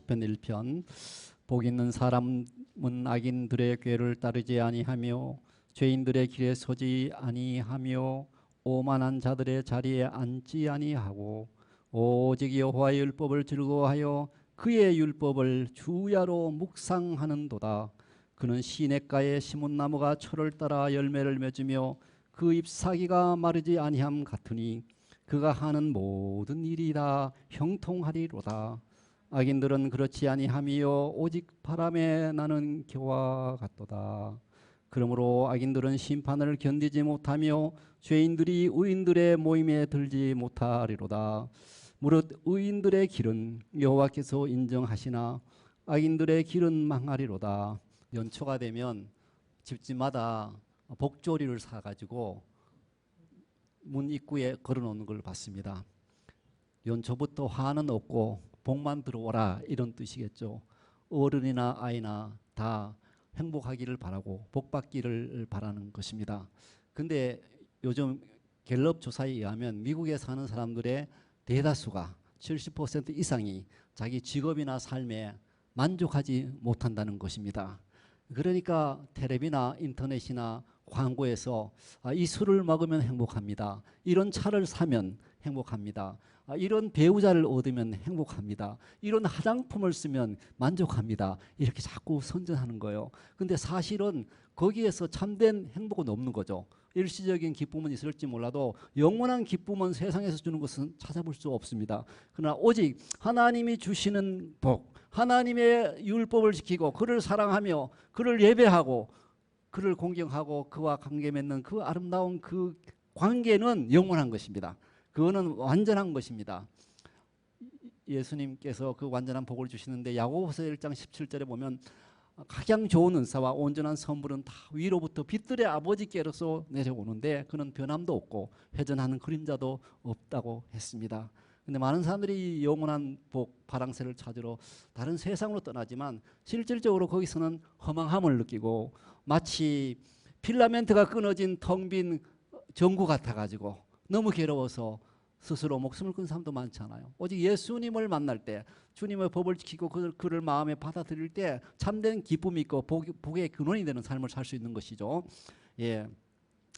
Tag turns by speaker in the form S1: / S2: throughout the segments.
S1: 시편 1편. 복 있는 사람은 악인들의 궤를 따르지 아니하며 죄인들의 길에 서지 아니하며 오만한 자들의 자리에 앉지 아니하고 오직 여호와의 율법을 즐거워하여 그의 율법을 주야로 묵상하는도다. 그는 시냇가에 심은 나무가 철을 따라 열매를 맺으며 그 잎사귀가 마르지 아니함 같으니 그가 하는 모든 일이 다 형통하리로다. 악인들은 그렇지 아니하며 오직 바람에 나는 겨와 같도다. 그러므로 악인들은 심판을 견디지 못하며 죄인들이 의인들의 모임에 들지 못하리로다. 무릇 의인들의 길은 여호와께서 인정하시나 악인들의 길은 망하리로다. 연초가 되면 집집마다 복조리를 사가지고 문 입구에 걸어놓는 걸 봤습니다. 연초부터 화는 없고 복만 들어오라, 이런 뜻이겠죠. 어른이나 아이나 다 행복하기를 바라고 복 받기를 바라는 것입니다. 근데 요즘 갤럽 조사에 의하면 미국에 사는 사람들의 대다수가 70% 이상이 자기 직업이나 삶에 만족하지 못한다는 것입니다. 그러니까 텔레비나 인터넷이나 광고에서 이 술을 먹으면 행복합니다, 이런 차를 사면 행복합니다, 이런 배우자를 얻으면 행복합니다, 이런 화장품을 쓰면 만족합니다, 이렇게 자꾸 선전하는 거예요. 근데 사실은 거기에서 참된 행복은 없는 거죠. 일시적인 기쁨은 있을지 몰라도 영원한 기쁨은 세상에서 주는 것은 찾아볼 수 없습니다. 그러나 오직 하나님이 주시는 복, 하나님의 율법을 지키고 그를 사랑하며 그를 예배하고 그를 공경하고 그와 관계 맺는 그 아름다운 그 관계는 영원한 것입니다. 그거는 완전한 것입니다. 예수님께서 그 완전한 복을 주시는데 야고보서 1장 17절에 보면 가장 좋은 은사와 온전한 선물은 다 위로부터 빛들의 아버지께로서 내려오는데 그는 변함도 없고 회전하는 그림자도 없다고 했습니다. 근데 많은 사람들이 영원한 복, 바랑새를 찾으러 다른 세상으로 떠나지만 실질적으로 거기서는 허망함을 느끼고 마치 필라멘트가 끊어진 텅 빈 전구 같아가지고 너무 괴로워서 스스로 목숨을 끊은 사람도 많잖아요. 오직 예수님을 만날 때, 주님의 법을 지키고 그를 마음에 받아들일 때 참된 기쁨이 있고 복의 근원이 되는 삶을 살 수 있는 것이죠. 예.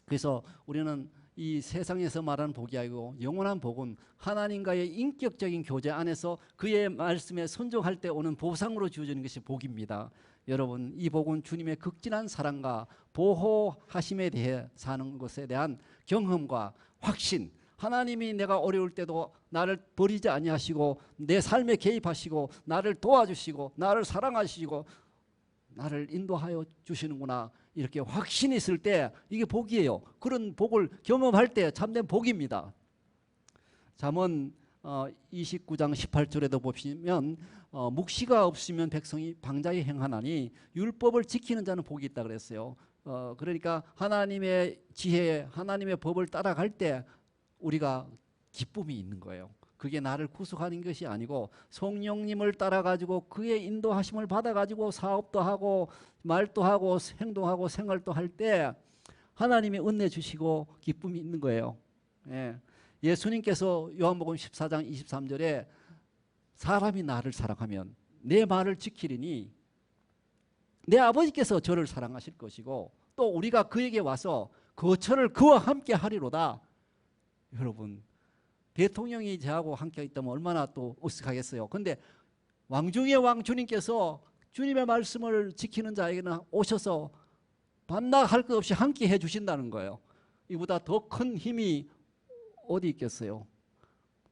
S1: 그래서 우리는 이 세상에서 말하는 복이 아니고 영원한 복은 하나님과의 인격적인 교제 안에서 그의 말씀에 순종할 때 오는 보상으로 주어지는 것이 복입니다. 여러분, 이 복은 주님의 극진한 사랑과 보호하심에 대해 사는 것에 대한 경험과 확신, 하나님이 내가 어려울 때도 나를 버리지 아니하시고 내 삶에 개입하시고 나를 도와주시고 나를 사랑하시고 나를 인도하여 주시는구나, 이렇게 확신이 있을 때 이게 복이에요. 그런 복을 경험할 때 참된 복입니다. 잠언 29장 18절에도 보시면 묵시가 없으면 백성이 방자히 행하나니 율법을 지키는 자는 복이 있다 그랬어요. 그러니까 하나님의 지혜, 하나님의 법을 따라갈 때 우리가 기쁨이 있는 거예요. 그게 나를 구속하는 것이 아니고 성령님을 따라가지고 그의 인도하심을 받아가지고 사업도 하고 말도 하고 행동하고 생활도 할 때 하나님이 은혜 주시고 기쁨이 있는 거예요. 예. 예수님께서 요한복음 14장 23절에 사람이 나를 사랑하면 내 말을 지키리니 내 아버지께서 저를 사랑하실 것이고 또 우리가 그에게 와서 거처를 그와 함께 하리로다. 여러분, 대통령이 저하고 함께 있다면 얼마나 또 으쓱하겠어요. 그런데 왕중의 왕 주님께서 주님의 말씀을 지키는 자에게는 오셔서 밤낮 할 것 없이 함께 해 주신다는 거예요. 이보다 더 큰 힘이 어디 있겠어요.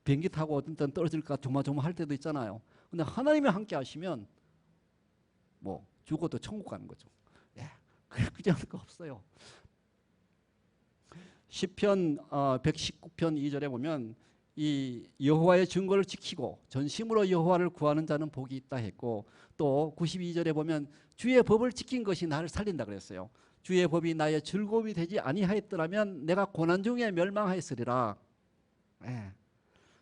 S1: 비행기 타고 어떤 떨어질까 조마조마할 때도 있잖아요. 근데 하나님이 함께 하시면 뭐 죽어도 천국 가는 거죠. 예, 그런 거 없어요. 시편 119편 2절에 보면 이 여호와의 증거를 지키고 전심으로 여호와를 구하는 자는 복이 있다 했고, 또 92절에 보면 주의 법을 지킨 것이 나를 살린다 그랬어요. 주의 법이 나의 즐거움이 되지 아니하였더라면 내가 고난 중에 멸망하였으리라. 예.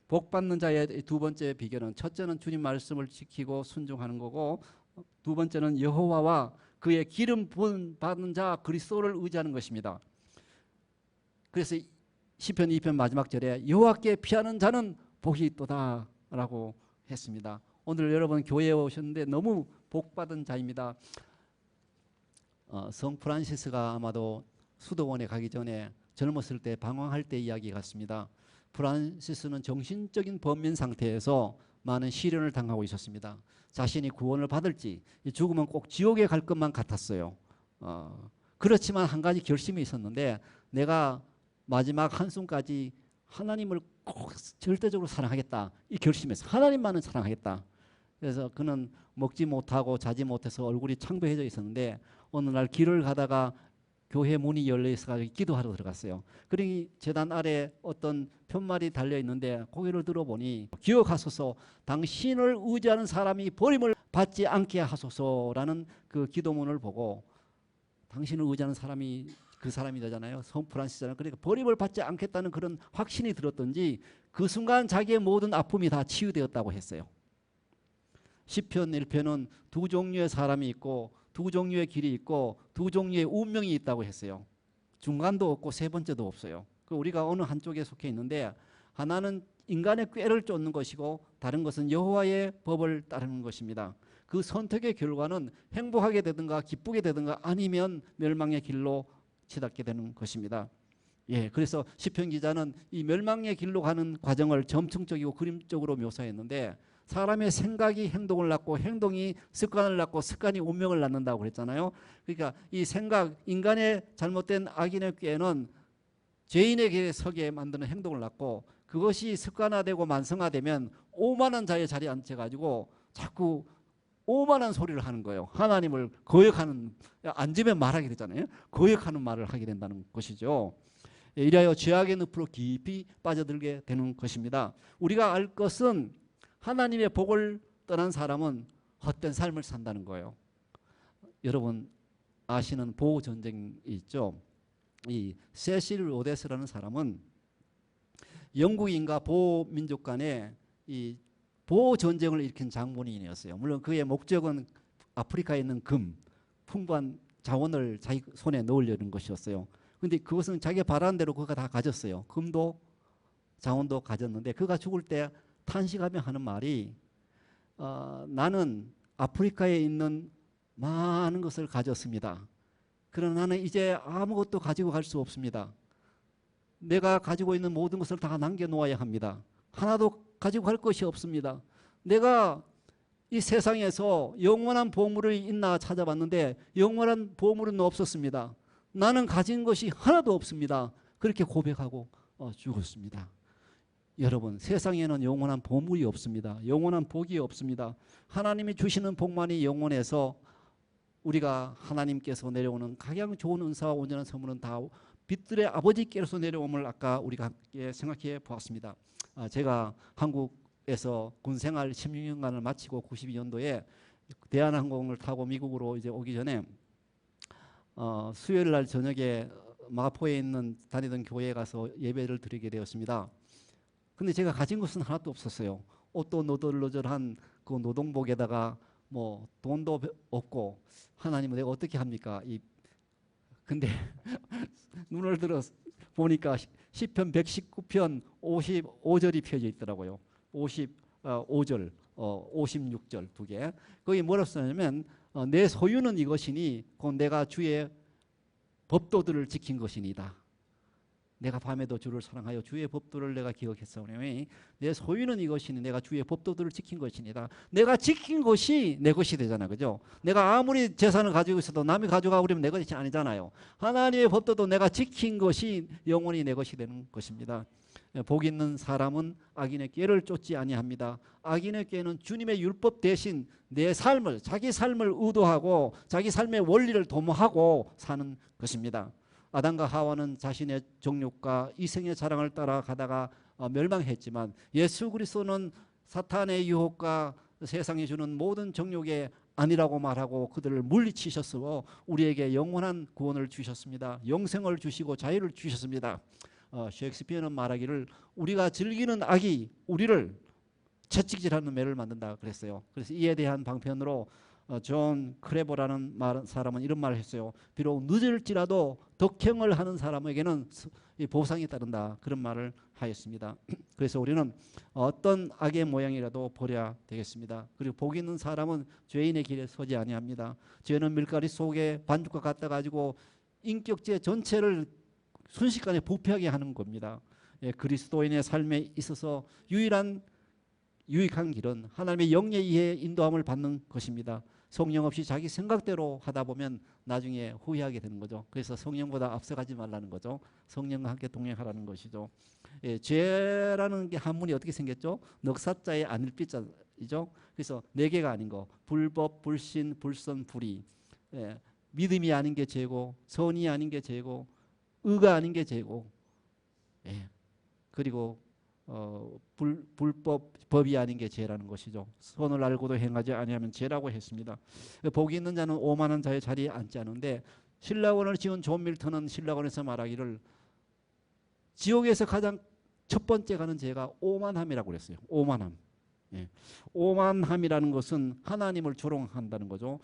S1: 복 받는 자의 두 번째 비결은, 첫째는 주님 말씀을 지키고 순종하는 거고, 두 번째는 여호와와 그의 기름 부음 받은 자 그리스도를 의지하는 것입니다. 그래서 시편 2편 마지막 절에 여호와께 피하는 자는 복이 있도다 라고 했습니다. 오늘 여러분 교회에 오셨는데 너무 복받은 자입니다. 성 프란시스가 아마도 수도원에 가기 전에 젊었을 때 방황할 때 이야기 같습니다. 프란시스는 정신적인 번민 상태에서 많은 시련을 당하고 있었습니다. 자신이 구원을 받을지 죽으면 꼭 지옥에 갈 것만 같았어요. 그렇지만 한 가지 결심이 있었는데 내가 마지막 한숨까지 하나님을 꼭 절대적으로 사랑하겠다. 이 결심에서 하나님만은 사랑하겠다. 그래서 그는 먹지 못하고 자지 못해서 얼굴이 창백해져 있었는데 어느 날 길을 가다가 교회 문이 열려 있어가지고 기도하러 들어갔어요. 그러니 제단 아래 어떤 편말이 달려 있는데 고개를 들어보니 기억하소서 당신을 의지하는 사람이 버림을 받지 않게 하소서라는 그 기도문을 보고 당신을 의지하는 사람이 그 사람이 되잖아요. 성 프란시스잖아요. 그러니까 버림을 받지 않겠다는 그런 확신이 들었던지 그 순간 자기의 모든 아픔이 다 치유되었다고 했어요. 시편 1편은 두 종류의 사람이 있고 두 종류의 길이 있고 두 종류의 운명이 있다고 했어요. 중간도 없고 세 번째도 없어요. 우리가 어느 한쪽에 속해 있는데 하나는 인간의 꾀를 쫓는 것이고 다른 것은 여호와의 법을 따르는 것입니다. 그 선택의 결과는 행복하게 되든가 기쁘게 되든가 아니면 멸망의 길로 치닫게 되는 것입니다. 그래서 시편 기자는 이 멸망의 길로 가는 과정을 점층적이고 그림적으로 묘사했는데 사람의 생각이 행동을 낳고 행동이 습관을 낳고 습관이 운명을 낳는다고 그랬잖아요. 그러니까 이 생각, 인간의 잘못된 악인의 꾀는 죄인에게 서게 만드는 행동을 낳고 그것이 습관화되고 만성화되면 오만한 자의 자리에 앉혀가지고 자꾸 오만한 소리를 하는 거예요. 하나님을 거역하는, 앉으면 말하게 되잖아요. 거역하는 말을 하게 된다는 것이죠. 이래야 죄악의 늪으로 깊이 빠져들게 되는 것입니다. 우리가 알 것은 하나님의 복을 떠난 사람은 헛된 삶을 산다는 거예요. 여러분 아시는 보호 전쟁이 있죠. 이 세실 로데스라는 사람은 영국인과 보호 민족 간의 이 보호 전쟁을 일으킨 장본인이었어요. 물론 그의 목적은 아프리카에 있는 풍부한 자원을 자기 손에 넣으려는 것이었어요. 그런데 그것은 자기가 바라는 대로 그가 다 가졌어요. 금도 자원도 가졌는데 그가 죽을 때 탄식하며 하는 말이 나는 아프리카에 있는 많은 것을 가졌습니다. 그러나 나는 이제 아무것도 가지고 갈 수 없습니다. 내가 가지고 있는 모든 것을 다 남겨놓아야 합니다. 하나도 가지고 갈 것이 없습니다. 내가 이 세상에서 영원한 보물이 있나 찾아봤는데 영원한 보물은 없었습니다. 나는 가진 것이 하나도 없습니다. 그렇게 고백하고 죽었습니다. 여러분 세상에는 영원한 보물이 없습니다. 영원한 복이 없습니다. 하나님이 주시는 복만이 영원해서 우리가 하나님께서 내려오는 가장 좋은 은사와 온전한 선물은 다 빛들의 아버지께로서 내려옴을 아까 우리가 함께 생각해 보았습니다. 제가 한국에서 군생활 16년간을 마치고 92년도에 대한항공을 타고 미국으로 이제 오기 전에 수요일 날 저녁에 마포에 있는 다니던 교회에 가서 예배를 드리게 되었습니다. 근데 제가 가진 것은 하나도 없었어요. 옷도 너덜너덜한 그 노동복에다가 뭐 돈도 없고 하나님은 내가 어떻게 합니까? 근데 눈을 들어 보니까 시편 119편 55절이 펴져 있더라고요. 55절, 56절 두 개. 거기 뭐라고 써냐면 내 소유는 이것이니 곧 내가 주의 법도들을 지킨 것이니다. 내가 밤에도 주를 사랑하여 주의 법도를 내가 기억했사오니 내 소유는 이것이니 내가 주의 법도들을 지킨 것이니다. 내가 지킨 것이 내 것이 되잖아, 그죠? 내가 아무리 재산을 가지고 있어도 남이 가져가고 그러면 내 것이 아니잖아요. 하나님의 법도도 내가 지킨 것이 영원히 내 것이 되는 것입니다. 복 있는 사람은 악인의 꾀를 쫓지 아니합니다. 악인의 꾀는 주님의 율법 대신 내 삶을, 자기 삶을 의도하고 자기 삶의 원리를 도모하고 사는 것입니다. 아담과 하와는 자신의 정욕과 이생의 자랑을 따라가다가 멸망했지만 예수 그리스도는 사탄의 유혹과 세상이 주는 모든 정욕에 아니라고 말하고 그들을 물리치셨으고 우리에게 영원한 구원을 주셨습니다. 영생을 주시고 자유를 주셨습니다. 셰익스피어는 말하기를 우리가 즐기는 악이 우리를 채찍질하는 매를 만든다 그랬어요. 그래서 이에 대한 방편으로 존 크레보라는 사람은 이런 말을 했어요. 비록 늦을지라도 덕행을 하는 사람에게는 보상이 따른다. 그런 말을 하였습니다. 그래서 우리는 어떤 악의 모양이라도 버려야 되겠습니다. 그리고 복 있는 사람은 죄인의 길에 서지 아니합니다. 죄는 밀가리 속에 반죽과 같아 가지고 인격체 전체를 순식간에 부패하게 하는 겁니다. 예, 그리스도인의 삶에 있어서 유익한 길은 하나님의 영에 의해 인도함을 받는 것입니다. 성령 없이 자기 생각대로 하다 보면 나중에 후회하게 되는 거죠. 그래서 성령보다 앞서가지 말라는 거죠. 성령과 함께 동행하라는 것이죠. 예, 죄라는 게 한문이 어떻게 생겼죠? 넉사자의 안일비자이죠. 그래서 네 개가 아닌 거. 불법, 불신, 불선, 불의. 예, 믿음이 아닌 게 죄고, 선이 아닌 게 죄고, 의가 아닌 게 죄고, 예, 그리고 법이 아닌 게 죄라는 것이죠. 선을 알고도 행하지 아니하면 죄라고 했습니다. 복이 있는 자는 오만한 자의 자리에 앉지 않은데, 신라원을 지은 존 밀턴은 신라원에서 말하기를 지옥에서 가장 첫 번째 가는 죄가 오만함이라고 그랬어요. 오만함. 예. 오만함이라는 것은 하나님을 조롱한다는 거죠.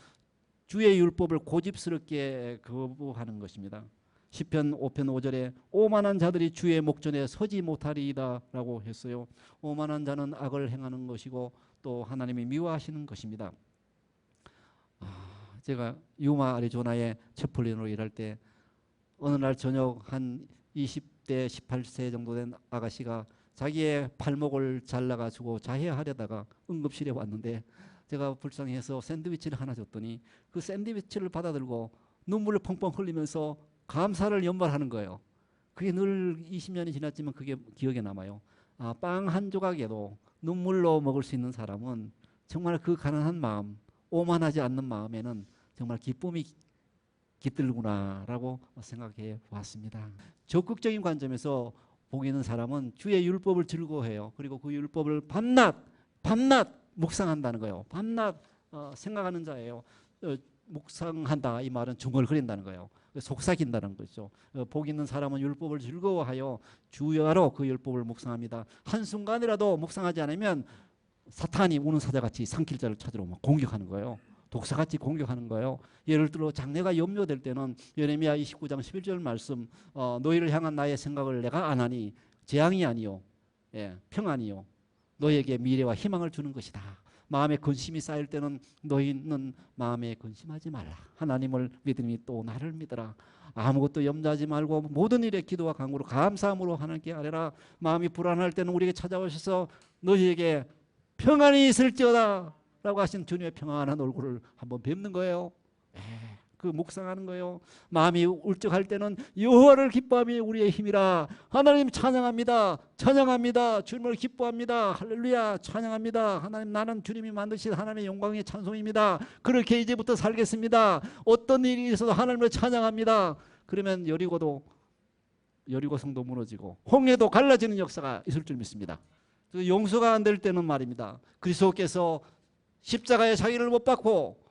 S1: 주의 율법을 고집스럽게 거부하는 것입니다. 시편 5편 5절에 오만한 자들이 주의 목전에 서지 못하리이다 라고 했어요. 오만한 자는 악을 행하는 것이고 또 하나님이 미워하시는 것입니다. 제가 유마 아리조나에 채플린으로 일할 때 어느 날 저녁 한 20대 18세 정도 된 아가씨가 자기의 발목을 잘라가지고 자해하려다가 응급실에 왔는데, 제가 불쌍해서 샌드위치를 하나 줬더니 그 샌드위치를 받아들고 눈물을 펑펑 흘리면서 감사를 연발하는 거예요. 그게 늘 20년이 지났지만 그게 기억에 남아요. 빵 한 조각에도 눈물로 먹을 수 있는 사람은 정말 그 가난한 마음, 오만하지 않는 마음에는 정말 기쁨이 깃들구나라고 생각해 보았습니다. 적극적인 관점에서 복 있는 사람은 주의 율법을 즐거워해요. 그리고 그 율법을 밤낮 묵상한다는 거예요. 밤낮 생각하는 자예요. 묵상한다 이 말은 중얼거린다는 거예요. 속삭인다는 거죠. 복 있는 사람은 율법을 즐거워하여 주야로 그 율법을 묵상합니다. 한순간이라도 묵상하지 않으면 사탄이 우는 사자같이 산길자를 찾으러 공격하는 거예요. 독사같이 공격하는 거예요. 예를 들어 장래가 염려될 때는 예레미야 29장 11절 말씀, 너희를 향한 나의 생각을 내가 안 하니 재앙이 아니요, 예, 평안이요, 너희에게 미래와 희망을 주는 것이다. 마음에 근심이 쌓일 때는 너희는 마음에 근심하지 말라. 하나님을 믿으니 또 나를 믿어라. 아무것도 염려하지 말고 모든 일에 기도와 간구로 감사함으로 하나님께 아뢰라. 마음이 불안할 때는 우리에게 찾아오셔서 너희에게 평안이 있을지어다 라고 하신 주님의 평안한 얼굴을 한번 뵙는 거예요. 그 묵상하는 거예요. 마음이 울적할 때는 여호와를 기뻐함이 우리의 힘이라. 하나님 찬양합니다. 찬양합니다. 주님을 기뻐합니다. 할렐루야 찬양합니다. 하나님 나는 주님이 만드신 하나님의 영광의 찬송입니다. 그렇게 이제부터 살겠습니다. 어떤 일이 있어도 하나님을 찬양합니다. 그러면 여리고 성도 무너지고 홍해도 갈라지는 역사가 있을 줄 믿습니다. 용서가 안 될 때는 말입니다. 그리스도께서 십자가에 자기를 못 박고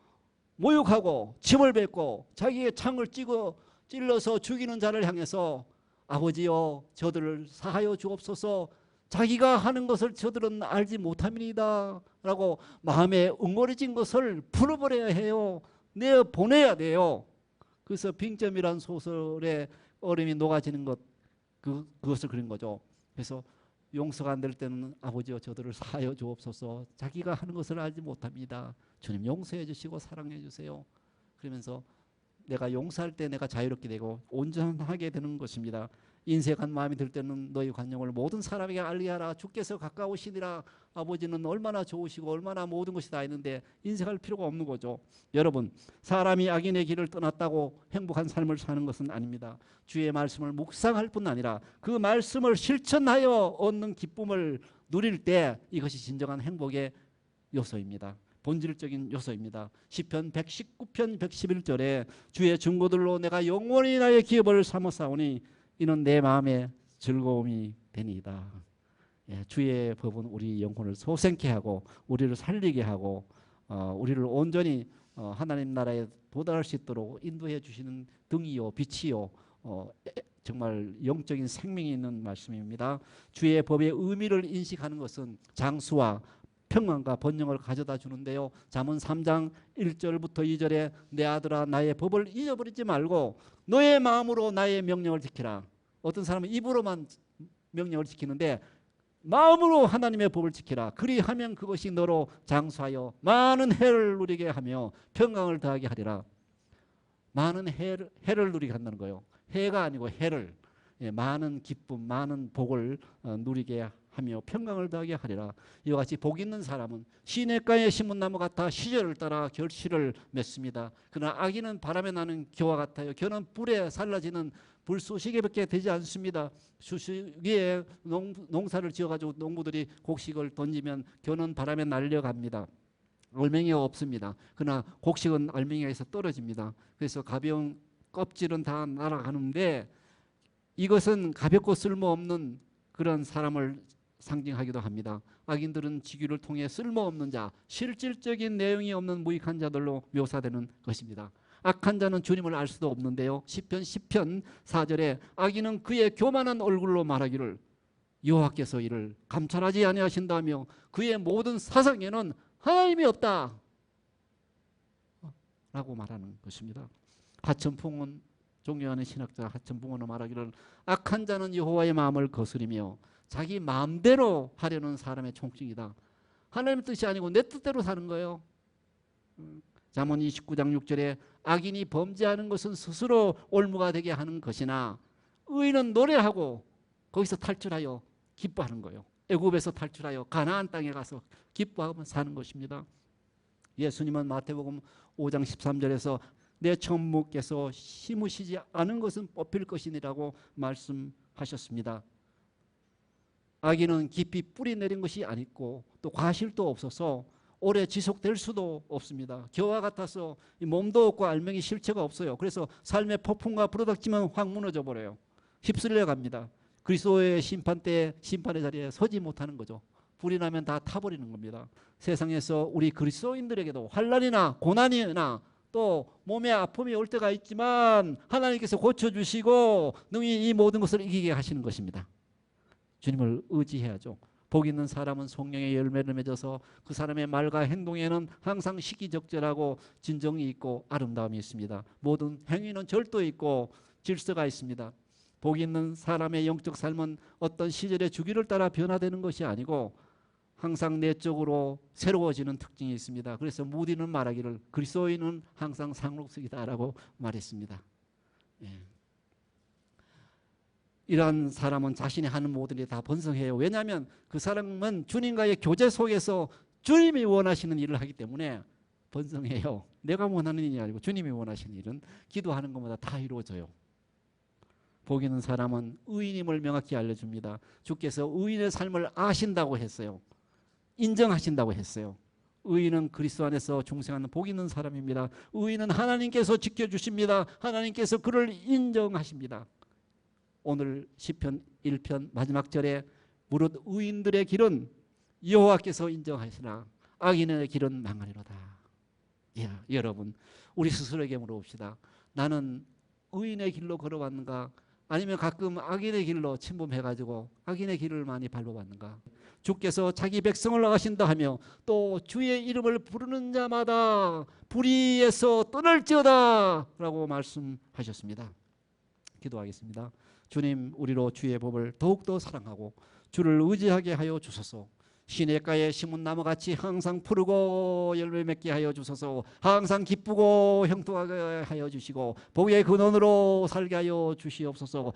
S1: 모욕하고 침을 뱉고 자기의 창을 찔러서 죽이는 자를 향해서 아버지여 저들을 사하여 주옵소서, 자기가 하는 것을 저들은 알지 못함이니이다 라고 마음에 응어리진 것을 풀어버려야 해요. 내보내야 돼요. 그래서 빙점이란 소설의 얼음이 녹아지는 것, 그것을 그린 거죠. 그래서 용서가 안 될 때는 아버지여 저들을 사하여 주옵소서, 자기가 하는 것을 알지 못합니다. 주님 용서해 주시고 사랑해 주세요. 그러면서 내가 용서할 때 내가 자유롭게 되고 온전하게 되는 것입니다. 인색한 마음이 들 때는 너희 관용을 모든 사람에게 알게 하라. 주께서 가까우시니라. 아버지는 얼마나 좋으시고 얼마나 모든 것이 다 있는데 인색할 필요가 없는 거죠. 여러분, 사람이 악인의 길을 떠났다고 행복한 삶을 사는 것은 아닙니다. 주의 말씀을 묵상할 뿐 아니라 그 말씀을 실천하여 얻는 기쁨을 누릴 때 이것이 진정한 행복의 요소입니다. 본질적인 요소입니다. 시편 119편 111절에 주의 증거들로 내가 영원히 나의 기업을 삼았사오니 이는 내 마음의 즐거움이 되니이다. 예, 주의 법은 우리 영혼을 소생케 하고 우리를 살리게 하고 우리를 온전히 하나님 나라에 도달할 수 있도록 인도해 주시는 등이요 빛이요 정말 영적인 생명이 있는 말씀입니다. 주의 법의 의미를 인식하는 것은 장수와 평안과 번영을 가져다 주는데요. 잠언 3장 1절부터 2절에 내 아들아 나의 법을 잊어버리지 말고 너의 마음으로 나의 명령을 지키라. 어떤 사람은 입으로만 명령을 지키는데 마음으로 하나님의 법을 지키라. 그리하면 그것이 너로 장수하여 많은 해를 누리게 하며 평강을 더하게 하리라. 많은 해를 누리게 한다는 거예요. 해가 아니고 해를. 많은 기쁨, 많은 복을 누리게 하며 평강을 더하게 하리라. 이와 같이 복 있는 사람은 시냇가에 심은 나무 같아 시절을 따라 결실을 맺습니다. 그러나 악인은 바람에 나는 겨와 같아요. 겨는 불에 살라지는 불쏘시개밖에 되지 않습니다. 수시기에 농사를 지어가지고 농부들이 곡식을 던지면 겨는 바람에 날려갑니다. 알맹이가 없습니다. 그러나 곡식은 알맹이에서 떨어집니다. 그래서 가벼운 껍질은 다 날아가는데 이것은 가볍고 쓸모없는 그런 사람을 상징하기도 합니다. 악인들은 지규를 통해 쓸모없는 자, 실질적인 내용이 없는 무익한 자들로 묘사되는 것입니다. 악한 자는 주님을 알 수도 없는데요. 시편 10편 4절에 악인은 그의 교만한 얼굴로 말하기를 여호와께서 이를 감찰하지 아니하신다며 그의 모든 사상에는 하나님이 없다 라고 말하는 것입니다. 하천풍은 존경하는 신학자 하천풍은 말하기를 악한 자는 여호와의 마음을 거스리며 자기 마음대로 하려는 사람의 총칭이다. 하나님의 뜻이 아니고 내 뜻대로 사는 거예요. 잠언 29장 6절에 악인이 범죄하는 것은 스스로 올무가 되게 하는 것이나 의인은 노래하고 거기서 탈출하여 기뻐하는 거예요. 애굽에서 탈출하여 가나안 땅에 가서 기뻐하며 사는 것입니다. 예수님은 마태복음 5장 13절에서 내 천부께서 심으시지 않은 것은 뽑힐 것이니라고 말씀하셨습니다. 악인은 깊이 뿌리 내린 것이 아니고 또 과실도 없어서 오래 지속될 수도 없습니다. 겨와 같아서 몸도 없고 알맹이 실체가 없어요. 그래서 삶의 폭풍과 부르닥치면 확 무너져 버려요. 휩쓸려 갑니다. 그리스도의 심판대에 심판의 자리에 서지 못하는 거죠. 불이 나면 다 타버리는 겁니다. 세상에서 우리 그리스도인들에게도 환난이나 고난이나 또 몸에 아픔이 올 때가 있지만 하나님께서 고쳐주시고 능히 이 모든 것을 이기게 하시는 것입니다. 주님을 의지해야죠. 복 있는 사람은 성령의 열매를 맺어서 그 사람의 말과 행동에는 항상 시기적절하고 진정이 있고 아름다움이 있습니다. 모든 행위는 절도 있고 질서가 있습니다. 복 있는 사람의 영적 삶은 어떤 시절의 주기를 따라 변화되는 것이 아니고 항상 내적으로 새로워지는 특징이 있습니다. 그래서 무디는 말하기를 그리스도인은 항상 상록석이다라고 말했습니다. 예. 이러한 사람은 자신이 하는 모든 일이 다 번성해요. 왜냐하면 그 사람은 주님과의 교제 속에서 주님이 원하시는 일을 하기 때문에 번성해요. 내가 원하는 일이 아니고 주님이 원하시는 일은 기도하는 것마다 다 이루어져요. 복 있는 사람은 의인임을 명확히 알려줍니다. 주께서 의인의 삶을 아신다고 했어요. 인정하신다고 했어요. 의인은 그리스도 안에서 중생하는 복 있는 사람입니다. 의인은 하나님께서 지켜주십니다. 하나님께서 그를 인정하십니다. 오늘 시편 1편 마지막 절에 무릇 의인들의 길은 여호와께서 인정하시나 악인의 길은 망하리로다. 여러분 우리 스스로에게 물어봅시다. 나는 의인의 길로 걸어왔는가 아니면 가끔 악인의 길로 침범해가지고 악인의 길을 많이 밟아왔는가. 주께서 자기 백성을 나가신다 하며 또 주의 이름을 부르는 자마다 불의에서 떠날지어다 라고 말씀하셨습니다. 기도하겠습니다. 주님 우리로 주의 법을 더욱더 사랑하고 주를 의지하게 하여 주소서. 시냇가에 심은 나무같이 항상 푸르고 열매 맺게 하여 주소서. 항상 기쁘고 형통하게 하여 주시고 복의 근원으로 살게 하여 주시옵소서.